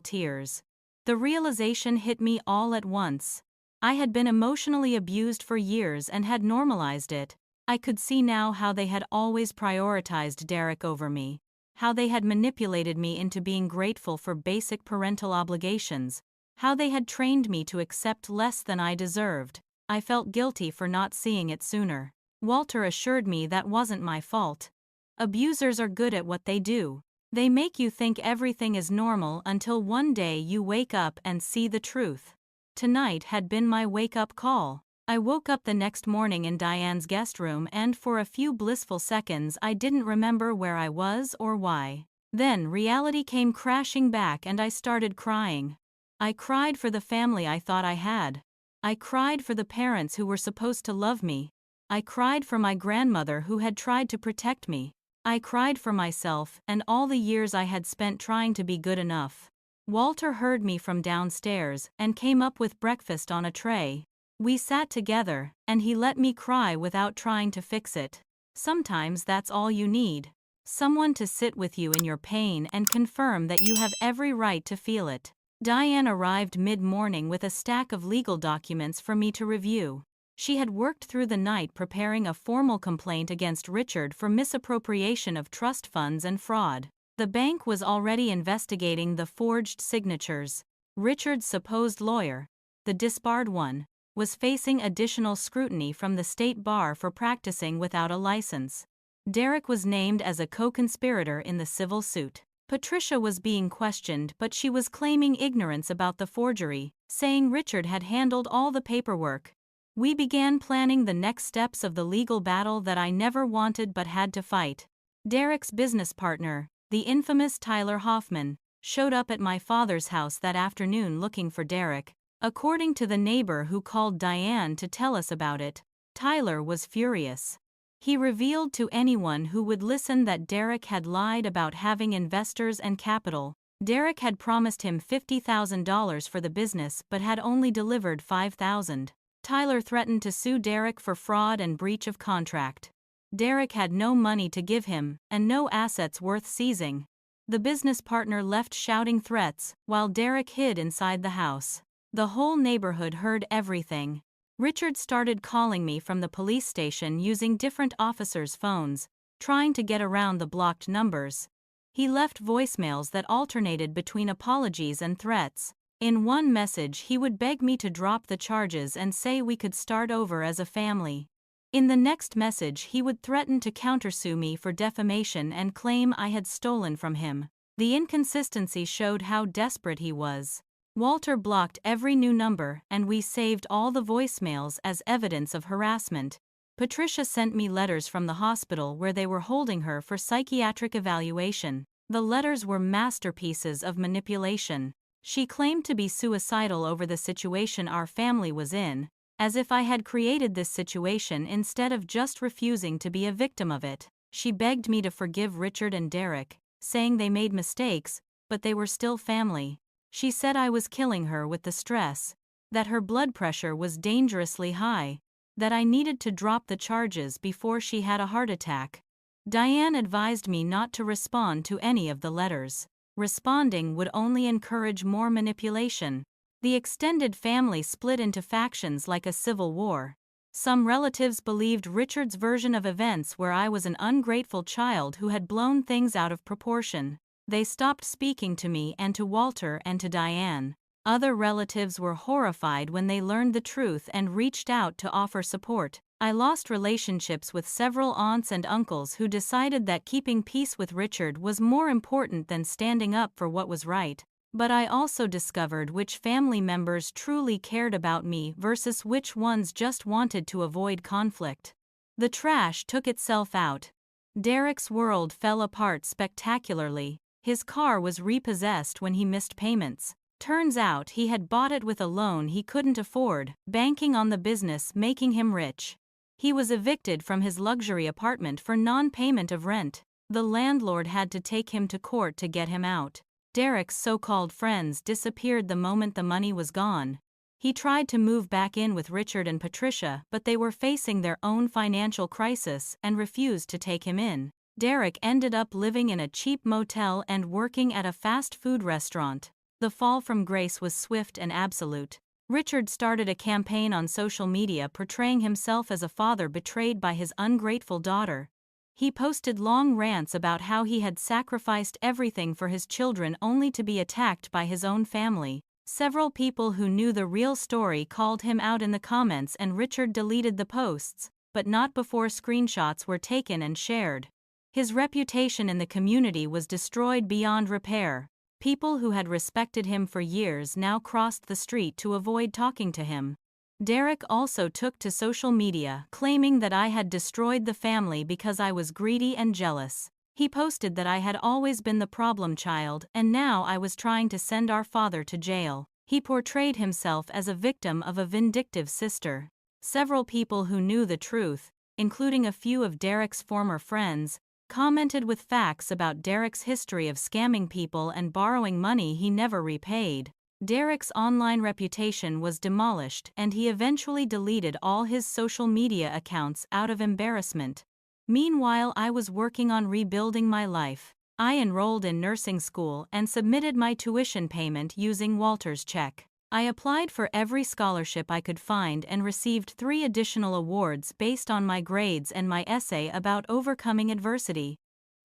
tears. The realization hit me all at once. I had been emotionally abused for years and had normalized it. I could see now how they had always prioritized Derek over me, how they had manipulated me into being grateful for basic parental obligations, how they had trained me to accept less than I deserved. I felt guilty for not seeing it sooner. Walter assured me that wasn't my fault. Abusers are good at what they do. They make you think everything is normal until one day you wake up and see the truth. Tonight had been my wake-up call. I woke up the next morning in Diane's guest room and for a few blissful seconds I didn't remember where I was or why. Then reality came crashing back and I started crying. I cried for the family I thought I had. I cried for the parents who were supposed to love me. I cried for my grandmother who had tried to protect me. I cried for myself and all the years I had spent trying to be good enough. Walter heard me from downstairs and came up with breakfast on a tray. We sat together, and he let me cry without trying to fix it. Sometimes that's all you need. Someone to sit with you in your pain and confirm that you have every right to feel it. Diane arrived mid-morning with a stack of legal documents for me to review. She had worked through the night preparing a formal complaint against Richard for misappropriation of trust funds and fraud. The bank was already investigating the forged signatures. Richard's supposed lawyer, the disbarred one, was facing additional scrutiny from the state bar for practicing without a license. Derek was named as a co-conspirator in the civil suit. Patricia was being questioned, but she was claiming ignorance about the forgery, saying Richard had handled all the paperwork. We began planning the next steps of the legal battle that I never wanted but had to fight. Derek's business partner, the infamous Tyler Hoffman, showed up at my father's house that afternoon looking for Derek. According to the neighbor who called Diane to tell us about it, Tyler was furious. He revealed to anyone who would listen that Derek had lied about having investors and capital. Derek had promised him $50,000 for the business but had only delivered $5,000. Tyler threatened to sue Derek for fraud and breach of contract. Derek had no money to give him, and no assets worth seizing. The business partner left shouting threats, while Derek hid inside the house. The whole neighborhood heard everything. Richard started calling me from the police station using different officers' phones, trying to get around the blocked numbers. He left voicemails that alternated between apologies and threats. In one message he would beg me to drop the charges and say we could start over as a family. In the next message he would threaten to countersue me for defamation and claim I had stolen from him. The inconsistency showed how desperate he was. Walter blocked every new number and we saved all the voicemails as evidence of harassment. Patricia sent me letters from the hospital where they were holding her for psychiatric evaluation. The letters were masterpieces of manipulation. She claimed to be suicidal over the situation our family was in, as if I had created this situation instead of just refusing to be a victim of it. She begged me to forgive Richard and Derek, saying they made mistakes, but they were still family. She said I was killing her with the stress, that her blood pressure was dangerously high, that I needed to drop the charges before she had a heart attack. Diane advised me not to respond to any of the letters. Responding would only encourage more manipulation. The extended family split into factions like a civil war. Some relatives believed Richard's version of events where I was an ungrateful child who had blown things out of proportion. They stopped speaking to me and to Walter and to Diane. Other relatives were horrified when they learned the truth and reached out to offer support. I lost relationships with several aunts and uncles who decided that keeping peace with Richard was more important than standing up for what was right. But I also discovered which family members truly cared about me versus which ones just wanted to avoid conflict. The trash took itself out. Derek's world fell apart spectacularly. His car was repossessed when he missed payments. Turns out he had bought it with a loan he couldn't afford, banking on the business making him rich. He was evicted from his luxury apartment for non-payment of rent. The landlord had to take him to court to get him out. Derek's so-called friends disappeared the moment the money was gone. He tried to move back in with Richard and Patricia, but they were facing their own financial crisis and refused to take him in. Derek ended up living in a cheap motel and working at a fast food restaurant. The fall from grace was swift and absolute. Richard started a campaign on social media portraying himself as a father betrayed by his ungrateful daughter. He posted long rants about how he had sacrificed everything for his children only to be attacked by his own family. Several people who knew the real story called him out in the comments and Richard deleted the posts, but not before screenshots were taken and shared. His reputation in the community was destroyed beyond repair. People who had respected him for years now crossed the street to avoid talking to him. Derek also took to social media, claiming that I had destroyed the family because I was greedy and jealous. He posted that I had always been the problem child and now I was trying to send our father to jail. He portrayed himself as a victim of a vindictive sister. Several people who knew the truth, including a few of Derek's former friends, commented with facts about Derek's history of scamming people and borrowing money he never repaid. Derek's online reputation was demolished and he eventually deleted all his social media accounts out of embarrassment. Meanwhile, I was working on rebuilding my life. I enrolled in nursing school and submitted my tuition payment using Walter's check. I applied for every scholarship I could find and received 3 additional awards based on my grades and my essay about overcoming adversity.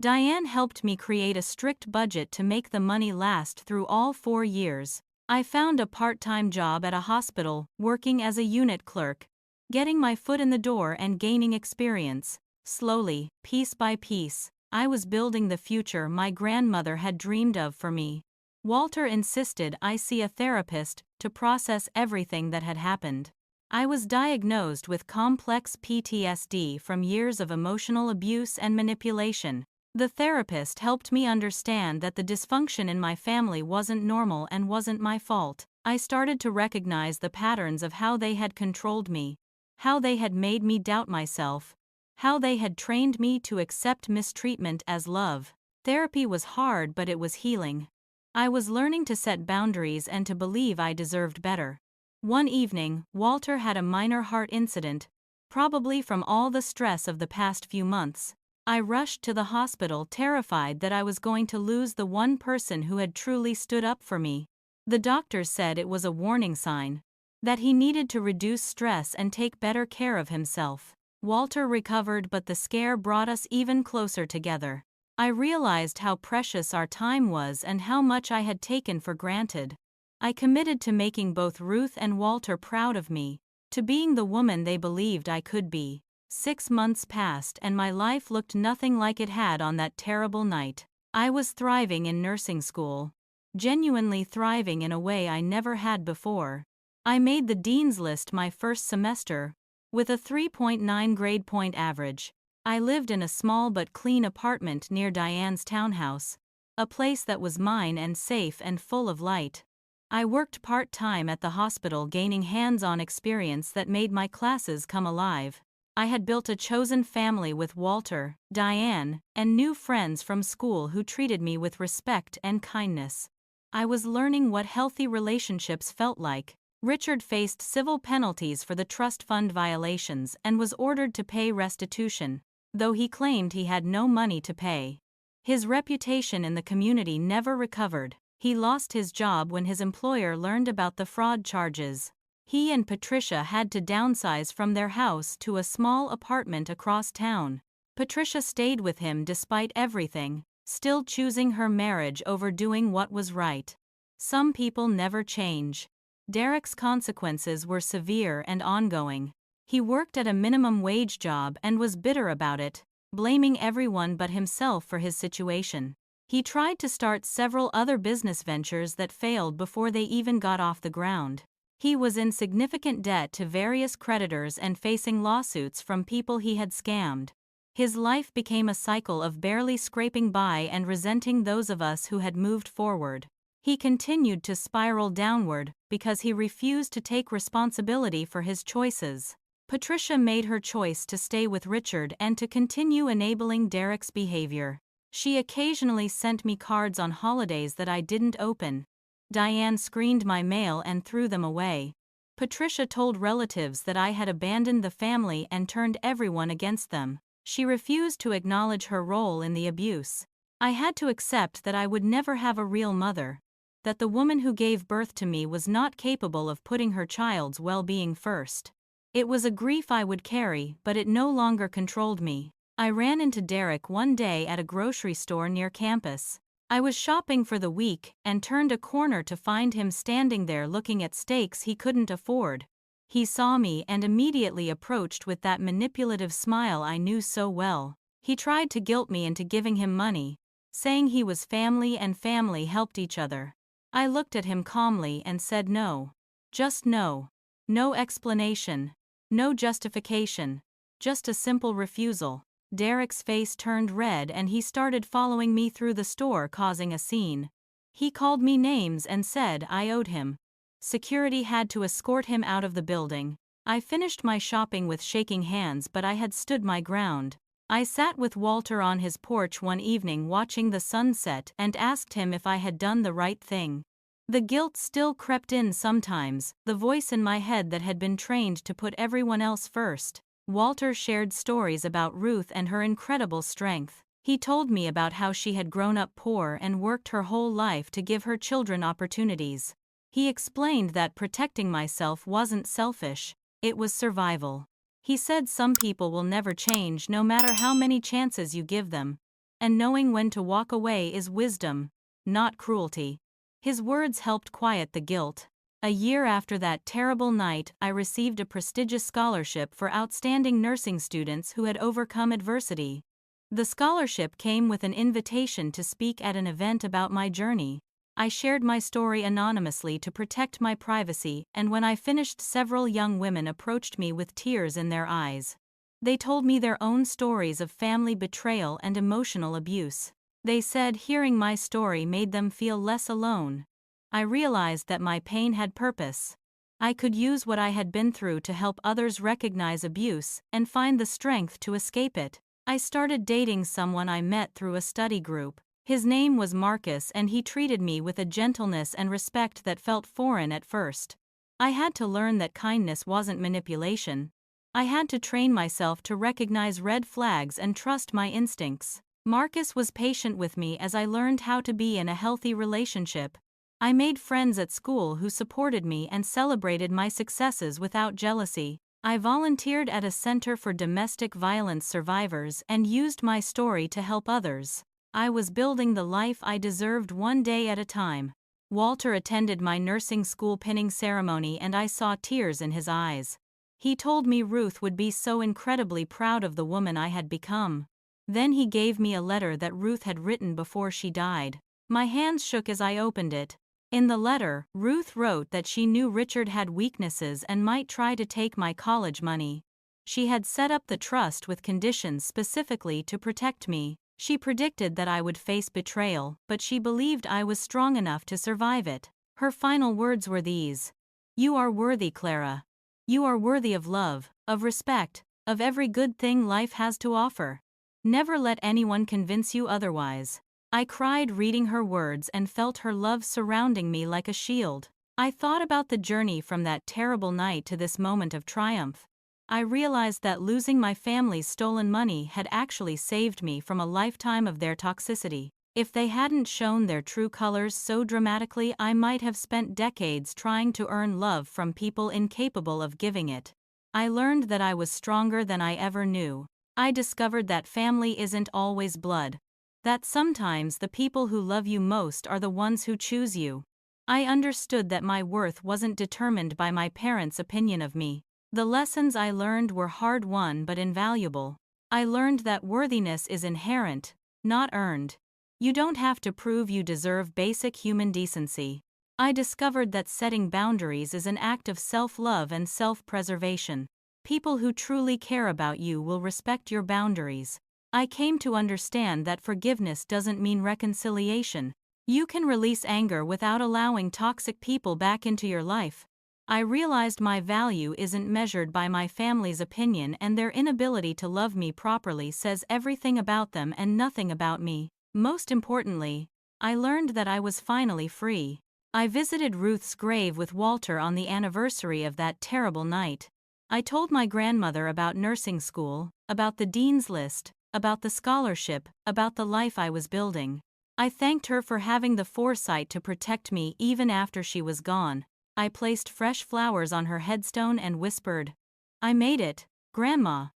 Diane helped me create a strict budget to make the money last through all 4 years. I found a part-time job at a hospital, working as a unit clerk, getting my foot in the door and gaining experience. Slowly, piece by piece, I was building the future my grandmother had dreamed of for me. Walter insisted I see a therapist to process everything that had happened. I was diagnosed with complex PTSD from years of emotional abuse and manipulation. The therapist helped me understand that the dysfunction in my family wasn't normal and wasn't my fault. I started to recognize the patterns of how they had controlled me, how they had made me doubt myself, how they had trained me to accept mistreatment as love. Therapy was hard, but it was healing. I was learning to set boundaries and to believe I deserved better. One evening, Walter had a minor heart incident, probably from all the stress of the past few months. I rushed to the hospital, terrified that I was going to lose the one person who had truly stood up for me. The doctors said it was a warning sign, that he needed to reduce stress and take better care of himself. Walter recovered, but the scare brought us even closer together. I realized how precious our time was and how much I had taken for granted. I committed to making both Ruth and Walter proud of me, to being the woman they believed I could be. 6 months passed and my life looked nothing like it had on that terrible night. I was thriving in nursing school. Genuinely thriving in a way I never had before. I made the dean's list my first semester, with a 3.9 grade point average. I lived in a small but clean apartment near Diane's townhouse, a place that was mine and safe and full of light. I worked part-time at the hospital, gaining hands-on experience that made my classes come alive. I had built a chosen family with Walter, Diane, and new friends from school who treated me with respect and kindness. I was learning what healthy relationships felt like. Richard faced civil penalties for the trust fund violations and was ordered to pay restitution, though he claimed he had no money to pay. His reputation in the community never recovered. He lost his job when his employer learned about the fraud charges. He and Patricia had to downsize from their house to a small apartment across town. Patricia stayed with him despite everything, still choosing her marriage over doing what was right. Some people never change. Derek's consequences were severe and ongoing. He worked at a minimum wage job and was bitter about it, blaming everyone but himself for his situation. He tried to start several other business ventures that failed before they even got off the ground. He was in significant debt to various creditors and facing lawsuits from people he had scammed. His life became a cycle of barely scraping by and resenting those of us who had moved forward. He continued to spiral downward because he refused to take responsibility for his choices. Patricia made her choice to stay with Richard and to continue enabling Derek's behavior. She occasionally sent me cards on holidays that I didn't open. Diane screened my mail and threw them away. Patricia told relatives that I had abandoned the family and turned everyone against them. She refused to acknowledge her role in the abuse. I had to accept that I would never have a real mother, that the woman who gave birth to me was not capable of putting her child's well-being first. It was a grief I would carry, but it no longer controlled me. I ran into Derek one day at a grocery store near campus. I was shopping for the week and turned a corner to find him standing there looking at steaks he couldn't afford. He saw me and immediately approached with that manipulative smile I knew so well. He tried to guilt me into giving him money, saying he was family and family helped each other. I looked at him calmly and said no. Just no. No explanation. No justification. Just a simple refusal. Derek's face turned red and he started following me through the store, causing a scene. He called me names and said I owed him. Security had to escort him out of the building. I finished my shopping with shaking hands, but I had stood my ground. I sat with Walter on his porch one evening watching the sunset and asked him if I had done the right thing. The guilt still crept in sometimes, the voice in my head that had been trained to put everyone else first. Walter shared stories about Ruth and her incredible strength. He told me about how she had grown up poor and worked her whole life to give her children opportunities. He explained that protecting myself wasn't selfish, it was survival. He said some people will never change no matter how many chances you give them, and knowing when to walk away is wisdom, not cruelty. His words helped quiet the guilt. A year after that terrible night, I received a prestigious scholarship for outstanding nursing students who had overcome adversity. The scholarship came with an invitation to speak at an event about my journey. I shared my story anonymously to protect my privacy, and when I finished, several young women approached me with tears in their eyes. They told me their own stories of family betrayal and emotional abuse. They said hearing my story made them feel less alone. I realized that my pain had purpose. I could use what I had been through to help others recognize abuse and find the strength to escape it. I started dating someone I met through a study group. His name was Marcus, and he treated me with a gentleness and respect that felt foreign at first. I had to learn that kindness wasn't manipulation. I had to train myself to recognize red flags and trust my instincts. Marcus was patient with me as I learned how to be in a healthy relationship. I made friends at school who supported me and celebrated my successes without jealousy. I volunteered at a center for domestic violence survivors and used my story to help others. I was building the life I deserved one day at a time. Walter attended my nursing school pinning ceremony and I saw tears in his eyes. He told me Ruth would be so incredibly proud of the woman I had become. Then he gave me a letter that Ruth had written before she died. My hands shook as I opened it. In the letter, Ruth wrote that she knew Richard had weaknesses and might try to take my college money. She had set up the trust with conditions specifically to protect me. She predicted that I would face betrayal, but she believed I was strong enough to survive it. Her final words were these: "You are worthy, Clara. You are worthy of love, of respect, of every good thing life has to offer. Never let anyone convince you otherwise." I cried reading her words and felt her love surrounding me like a shield. I thought about the journey from that terrible night to this moment of triumph. I realized that losing my family's stolen money had actually saved me from a lifetime of their toxicity. If they hadn't shown their true colors so dramatically, I might have spent decades trying to earn love from people incapable of giving it. I learned that I was stronger than I ever knew. I discovered that family isn't always blood. That sometimes the people who love you most are the ones who choose you. I understood that my worth wasn't determined by my parents' opinion of me. The lessons I learned were hard-won but invaluable. I learned that worthiness is inherent, not earned. You don't have to prove you deserve basic human decency. I discovered that setting boundaries is an act of self-love and self-preservation. People who truly care about you will respect your boundaries. I came to understand that forgiveness doesn't mean reconciliation. You can release anger without allowing toxic people back into your life. I realized my value isn't measured by my family's opinion, and their inability to love me properly says everything about them and nothing about me. Most importantly, I learned that I was finally free. I visited Ruth's grave with Walter on the anniversary of that terrible night. I told my grandmother about nursing school, about the dean's list, about the scholarship, about the life I was building. I thanked her for having the foresight to protect me even after she was gone. I placed fresh flowers on her headstone and whispered, "I made it, Grandma.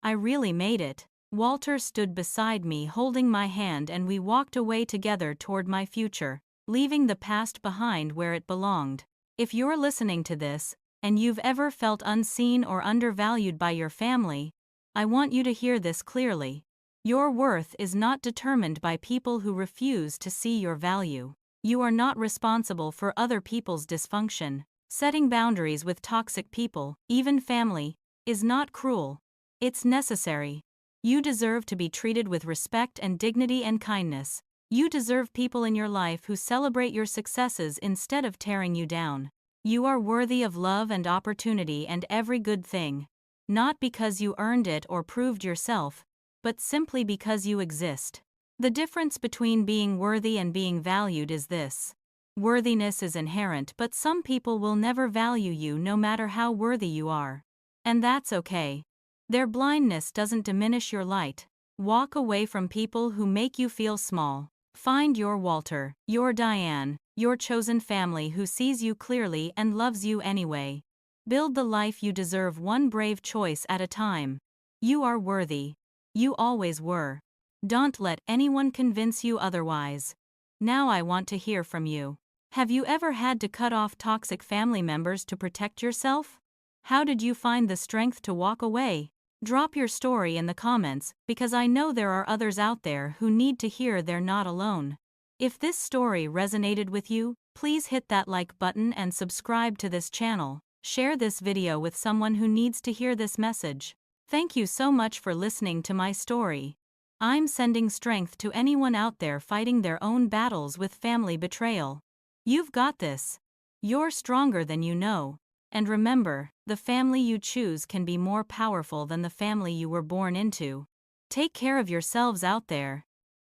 I really made it." Walter stood beside me holding my hand, and we walked away together toward my future, leaving the past behind where it belonged. If you're listening to this, and you've ever felt unseen or undervalued by your family, I want you to hear this clearly. Your worth is not determined by people who refuse to see your value. You are not responsible for other people's dysfunction. Setting boundaries with toxic people, even family, is not cruel. It's necessary. You deserve to be treated with respect and dignity and kindness. You deserve people in your life who celebrate your successes instead of tearing you down. You are worthy of love and opportunity and every good thing. Not because you earned it or proved yourself, but simply because you exist. The difference between being worthy and being valued is this: worthiness is inherent, but some people will never value you no matter how worthy you are. And that's okay. Their blindness doesn't diminish your light. Walk away from people who make you feel small. Find your Walter, your Diane, your chosen family who sees you clearly and loves you anyway. Build the life you deserve one brave choice at a time. You are worthy. You always were. Don't let anyone convince you otherwise. Now I want to hear from you. Have you ever had to cut off toxic family members to protect yourself? How did you find the strength to walk away? Drop your story in the comments, because I know there are others out there who need to hear they're not alone. If this story resonated with you, please hit that like button and subscribe to this channel. Share this video with someone who needs to hear this message. Thank you so much for listening to my story. I'm sending strength to anyone out there fighting their own battles with family betrayal. You've got this. You're stronger than you know. And remember, the family you choose can be more powerful than the family you were born into. Take care of yourselves out there.